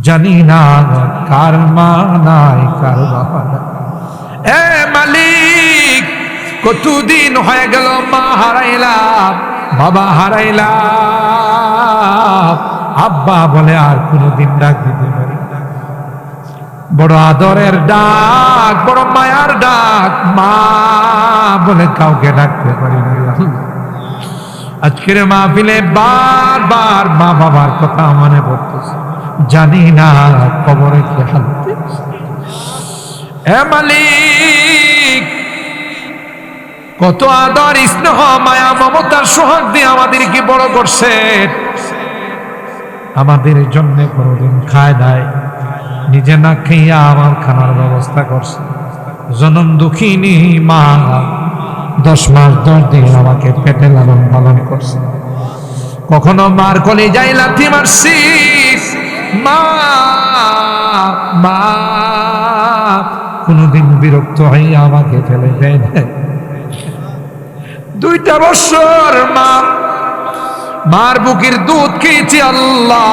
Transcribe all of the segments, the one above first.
জানি না কার মা নাই কার বাবা নাই। এ মালিক, কতদিন হয়ে গেল মা হারাইলাম, বাবা হারাইলাম, আব্বা বলে আর কোনদিন ডাক দিতে পারি না। বড় আদরের ডাক, বড় মায়ার ডাক, মা বলে কাউকে ডাকতে পারি না। আজকের মাহফিলে বারবার মা বাবার কথা মনে পড়তেছে, জানি না কবরে কি হালতে। এ মালিক, কত আদর স্নেহ মায়া মমতার সোহাগ দিয়ে আমাদেরকে বড় করছে, আমাদের জন্য কোনোদিন খায় নাই, নিজে না খাইয়া আমার খানার ব্যবস্থা করছে। জনম দুঃখিনী মা 10 মাস 10 দিন আমাকে পেটে লালন পালন করছে। কখনো মার কোলে যাই লাথি মারছি, মা মা, কোনদিন বিরক্ত হইয়া আমাকে ফেলে দেয় না। 2টা বছর মার বুকের দুধ খেয়েছি আল্লাহ।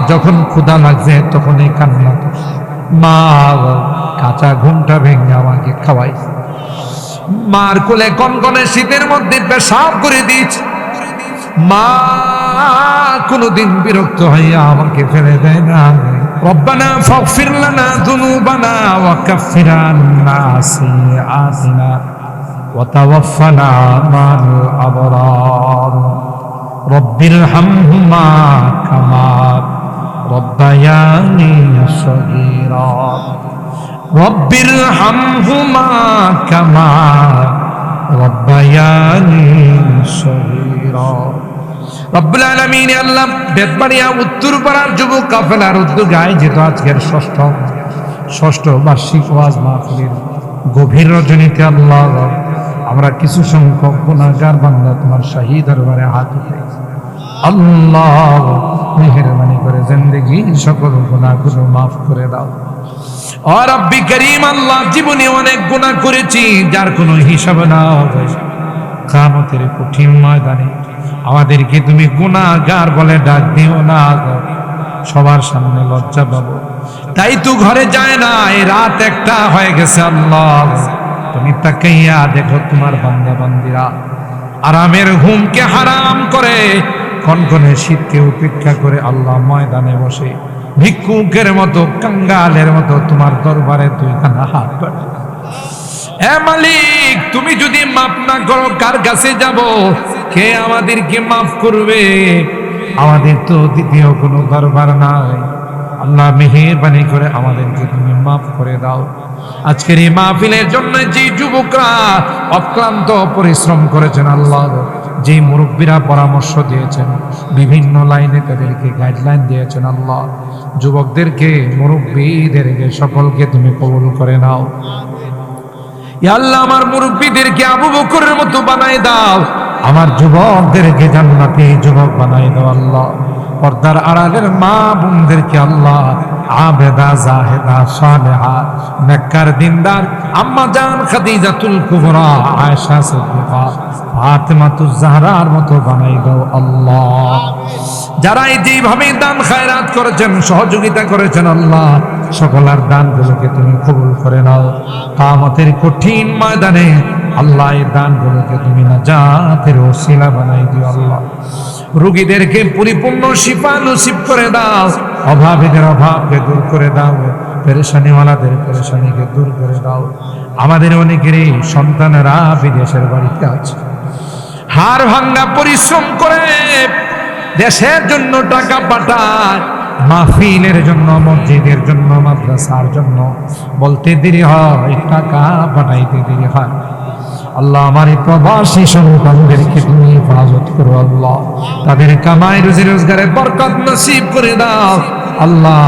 যখন ক্ষুধা লাগছে তখন এই কান্না, মা কাঁচা ঘুমটা ভেঙে আমাকে খাওয়াইছে। মার কোলে কনকনে শীতের মধ্যে পেশাব করে দিয়েছে। মা কোনদিন বিরক্ত হইয়া আমাকে ফেলে দেয় না। রব্বানা ফাগফির লানা যুনুবানা ওয়া কাফির আন্না সাইয়্যাতিনা ওয়া তাওয়াফানা মা'আল আবরার। রব্বিরহামহুমা কামা রব্বায়ানি সগীরা। রব্বিরহামহুমা কামা রব্বায়ানি সগীরা। রব্বুল আলামিন আল্লাহ বেতবাড়িয়া উত্তরপাড়ার যুবক কাফেলার উদ্যোগে আয়োজিত আজকের ষষ্ঠ বার্ষিক ওয়াজ মাহফিলের গভীর রজনীতে আল্লাহ আমরা কিছু সংখ্যক গুনাহগার বান্দা তোমার শাহী দরবারে হাত উঠাইছি। আল্লাহ মেহেরবানি করে জিন্দেগি সকল গুনাহগুলো মাফ করে দাও। ও রব্বি করিম, আল্লাহ জীবনে অনেক গুনাহ করেছি যার কোনো হিসাব না হবে। কিয়ামতের কঠিন ময়দানে আমাদেরকে তুমি গুনাহগার বলে ডাক দিও না, সবার সামনে লজ্জা পাবো। তাই তো ঘরে যায় না, এই রাত 1টা হয়ে গেছে। আল্লাহ তুমি তাকাইয়া দেখো তোমার বান্দা বান্দিরা আরামের ঘুমকে হারাম করে, কনকনে শীতকে উপেক্ষা করে আল্লাহ ময়দানে বসে ভিক্ষুকের মতো, কাঙ্গালের মতো তোমার দরবারে 2খানা হাত বাড়ায়। এ মালিক, তুমি যদি মাফ না করো কার কাছে যাব? কে আমাদেরকে মাফ করবে? আমাদের তো দ্বিতীয় কোনো দরবার নাই। আল্লাহ মেহেরবানি করে আমাদেরকে তুমি মাফ করে দাও। আজকের এই মাহফিলের জন্য যে যুবকরা অক্লান্ত পরিশ্রম করেছেন, আল্লাহ যে মুরব্বীরা পরামর্শ দিয়েছেন, বিভিন্ন লাইনে তাদেরকে গাইডলাইন দিয়েছেন, আল্লাহ যুবকদেরকে, মুরব্বীদেরকে সকলকে তুমি কবুল করে নাও। ইয়া আল্লাহ, আমার মুরব্বীদেরকে আবু বকরের মতো বানায় দাও, আমার যুবকদেরকে জান্নাতি যুবক বানায় দাও। আল্লাহ পর্দার আড়ালের মা বোনদেরকে আল্লাহ আবেদা, জাহেদা, সালেহা, নেককার, দিনদার আম্মা জান খাদিজাতুল কুবরা, আয়েশা সিদ্দিকা, ফাতেমাতুজ জাহরার মতো বানাই দাও। আল্লাহ যারা যেভাবে দান খায়রাত করেছেন, সহযোগিতা করেছেন, আল্লাহ সকলের দানগুলোকে তুমি কবুল করে নাও। কিয়ামতের কঠিন ময়দানে আল্লাহ এই দানগুলোকে তুমি নাজাতের ওসিলা বানাই দিও। আল্লাহ রোগীদেরকে পরিপূর্ণ শিফা নসিব করে দাও, অভাবীদের অভাবকে দূর করে দাও, পেরেশানিওয়ালাদের পেরেশানিকে দূর করে দাও। আমাদের অনেকেরই সন্তানেরা বিদেশের বাড়িতে আছে, হাড় ভাঙ্গা পরিশ্রম করে দেশের জন্য টাকা পাঠায়, মাহফিলের জন্য, মসজিদের জন্য, মাদ্রাসার জন্য, বলতে দেরি হয়, টাকা পাঠাইতে দেরি হয়। আল্লাহ আমার এই প্রবাসী সন্তানদেরকে তুমি হেফাজত করো। আল্লাহ তাদের কামাই রুজি রোজগারে বরকত নসিব করে দাও। আল্লাহ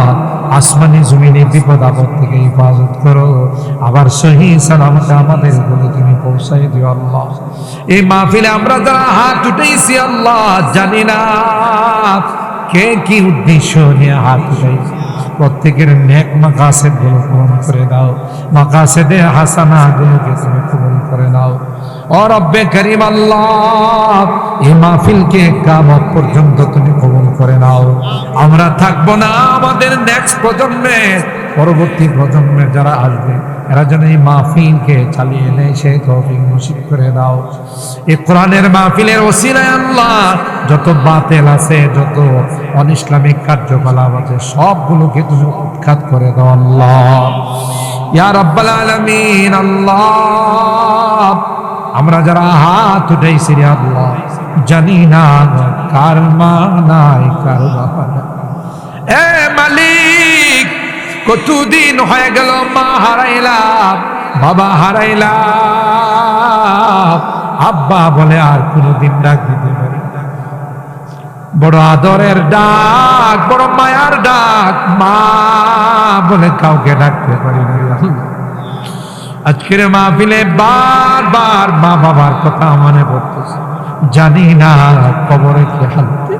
আসমানি জমিনে বিপদ আপদ থেকে হেফাজত করো, আবার সহি সালামতে আমাদের বলে তুমি পৌঁছাই দিও। আল্লাহ এই মাহফিলে আমরা যারা হাত উঠাইছি, আল্লাহ জানি না কে কি উদ্দেশ্য নিয়ে হাত উঠাইছি, প্রত্যেকের নেক মাকাসেদ গুলো পূরণ করে দাও, মাকাসেদে হাসানা গুলোকে তুমি কবুল করে নাও। ও রব্বে করিম, আল্লাহ এই মাহফিলকে কিয়ামত পর্যন্ত তুমি কবুল করে নাও। আমরা থাকবো না, আমাদের নেক্সট প্রজন্মে, পরবর্তী প্রজন্মে যারা আসবে এরা যেন এই মাহফিলকে চালিয়ে নেয়, সেই তৌফিক নসিব করে দাও। এই কোরআনের মাহফিলের ওসিলায় আল্লাহ যত বাতিল আছে, যত অনিসলামিক কার্যকলাপ আছে, সবগুলোকে তুমি উৎখাত করে দাও আল্লাহ, ইয়া রাব্বাল আলামিন। আল্লাহ আমরা যারা হাত উঠাইছি রে আল্লাহ, জানি না কার মা নাই কার বাবা নাই। এ মালিক, কতদিন হয়ে গেল মা হারাইলাম, বাবা হারাইলাম, আব্বা বলে আর কোনদিন ডাক দিতে পারি না। বড় আদরের ডাক, বড় মায়ার ডাক, মা বলে কাউকে ডাকতে পারি না। আজকের মাহফিলে বারবার মা বাবার কথা মনে পড়তেছে, জানি না কবরে কি হালতে।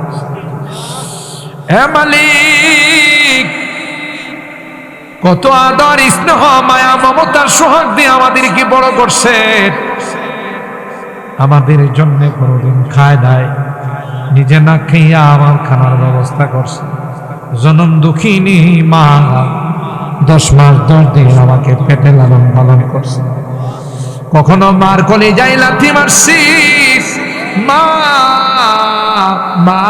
এ মালিক, কত আদর স্নেহ মায়া মমতার সোহাগ দিয়ে আমাদেরকে বড় করছে, আমাদের জন্য কোনোদিন খায় নাই, নিজে না খাইয়া আমার খানার ব্যবস্থা করছে। জনম দুঃখিনী মা 10 মাস 10 দিন আমাকে পেটে লালন পালন করছে। কখনো মার কোলে যাই লাথি মারছি, মা মা,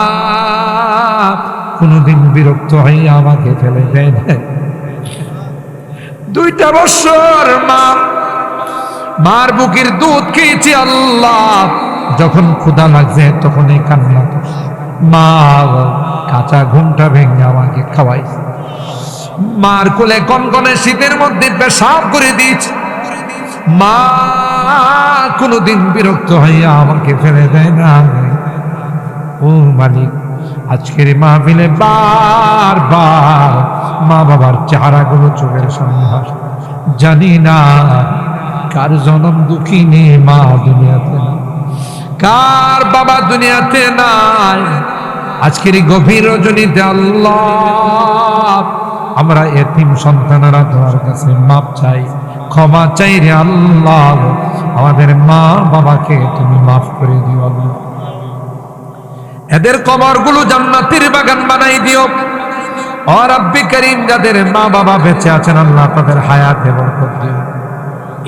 কোনদিন বিরক্ত হইয়া আমাকে ফেলে দেয় না। 2টা বছর মার বুকের দুধ খেয়েছি আল্লাহ, যখন ক্ষুধা লাগছে তখন এই কান্না, মা কাঁচা ঘুমটা ভেঙে আমাকে খাওয়াইছে। মার কোলে কনকনে শীতের মধ্যে পেশাব করে দিয়েছে, মা কোনদিন বিরক্ত হইয়া আমাকে ফেলে দেয় না। ও মালিক, আজকের মাহফিলে বারবার মা বাবার চেহারাগুলো চোখের সামনে আসে, জানি না কার জনম দুঃখিনী মা দুনিয়াতে না, কার বাবা দুনিয়াতে নাই। আজকের এই গভীর রজনীতে আল্লাহ আমরা এতিম সন্তানেরা তোমার কাছে মাপ চাই, ক্ষমা চাই রে আল্লাহ। আমাদের মা বাবাকে তুমি মাফ করে দিও আল্লাহ, এদের কবরগুলো জান্নাতের বাগান বানাই দিও। ও রাব্বি করিম, যাদের মা বাবা বেঁচে আছেন আল্লাহ তাদের হায়াতে বরকত দিও।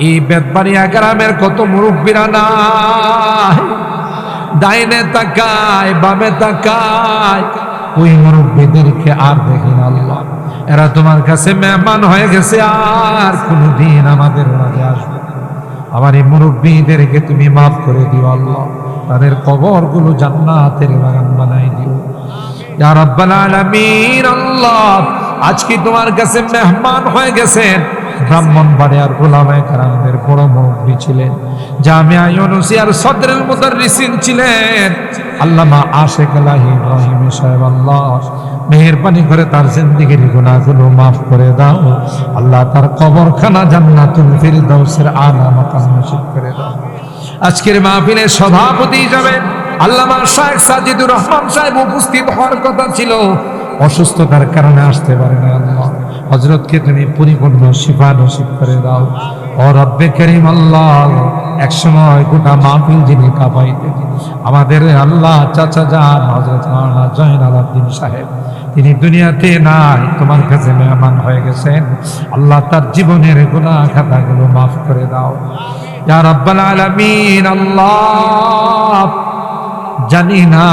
এই বেতবাড়িয়া গ্রামের কত মুরব্বীরা নাই, ডাইনে তাকায় বামে তাকায়, ওই মুরব্বীদেরকে আর দেখি না আল্লাহ, এরা তোমার কাছে মেহমান হয়ে গেছে, আর কোনদিন আমাদের মাঝে আসবে। আমার এই মুরব্বীদেরকে তুমি মাফ করে দিও আল্লাহ, তাদের কবরগুলো জান্নাতের বাগান বানাই দিও ইয়া রাব্বাল আলামিন। আল্লাহ আজকে তোমার কাছে মেহমান হয়ে গেছেন ব্রাহ্মণবাড়িয়ার উলামায়ে কেরামদের বড় মুরব্বী ছিলেন, জামিয়া ইউনুসিয়ার সদরুল মুদাররিসিন ছিলেন আল্লামা আশিক আলাহি ইব্রাহিম সাহেব। আল্লাহ মেহেরবানি করে তার জিন্দেগীর গুনাহগুলো মাফ করে দাও আল্লাহ, তার কবরখানা জান্নাতুল ফিরদাউসের আলা মাকাম নসিব করে দাও। আজকের মাহফিলের সভাপতি হিসাবে আল্লামা শাইখ সাজিদুর রহমান সাহেব উপস্থিত হওয়ার কথা ছিল, অসুস্থতার কারণে আসতে পারে না। আল্লাহ হযরতকে তুমি পরিপূর্ণ শিফা নসিব করে দাও। ও রব্বে করিম আল্লাহ, একসময় গোটা মাহফিল যিনি কাঁপাইতেন আমাদের আল্লাহ চাচা যান হযরত মাওলানা জয়নাল আবদিন সাহেব, তিনি দুনিয়াতে নাই, তোমার কাছে মেহমান হয়ে গেছেন আল্লাহ, তার জীবনের গুনাহ খাতাগুলো মাফ করে দাও ইয়া রাব্বাল আলামিন। আল্লাহ জানি না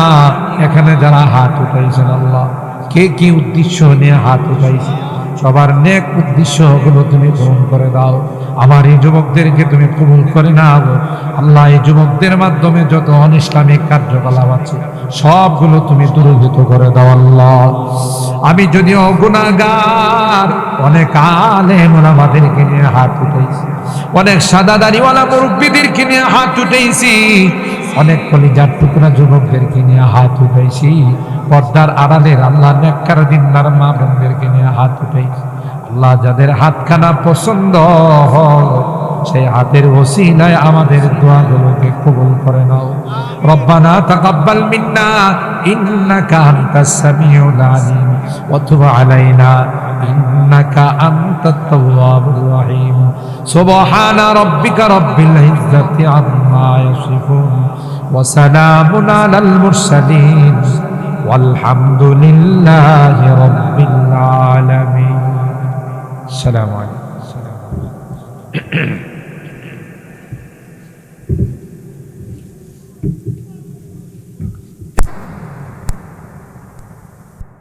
এখানে যারা হাত উঠাইছেন আল্লাহ কে কি উদ্দেশ্য নিয়ে হাত উঠাইছে, সবার নেক উদ্দেশ্যগুলো তুমি পূরণ করে দাও। আমার এই যুবকদেরকে তুমি কবুল করে নাও আল্লাহ, এই যুবকদের মাধ্যমে যত অনিসলামিক কার্যকলাপ আছে সবগুলো তুমি দূরীভূত করে দাও আল্লাহ। আমি যদিও গুনাহগার, অনেক আলেম ওলামাদেরকে নিয়ে হাত উঠাইছি, অনেক সাদা দাড়িওয়ালা মুরব্বীদেরকে নিয়ে হাত উঠাইছি, অনেক কলিজার টুকরা যুবকদেরকে নিয়ে হাত উঠাইছি, পর্দার আড়ালের আল্লাহ নেককার দিনদার মা বোনদেরকে নিয়ে হাত উঠাইছি আল্লাহ। যাদের হাতখানা পছন্দ হয় সেই হাতের ওসিলায় আমাদের দোয়াগুলোকে কবুল করে নাও। রব্বানা তাকাব্বাল মিন্না ইন্নাকা আনতাস সামিউল আলিম ওয়া তুব আলাইনা ইন্নাকা আনতাত তাওয়াবুর রহিম। সুবহানা রাব্বিকা রাব্বিল ইজ্জাতি আম্মা ইয়াসিফুন ওয়া সালামুন আলাল মুরসালিন ওয়ালহামদুলিল্লাহি রাব্বিল আলামিন। আসসালামু আলাইকুম।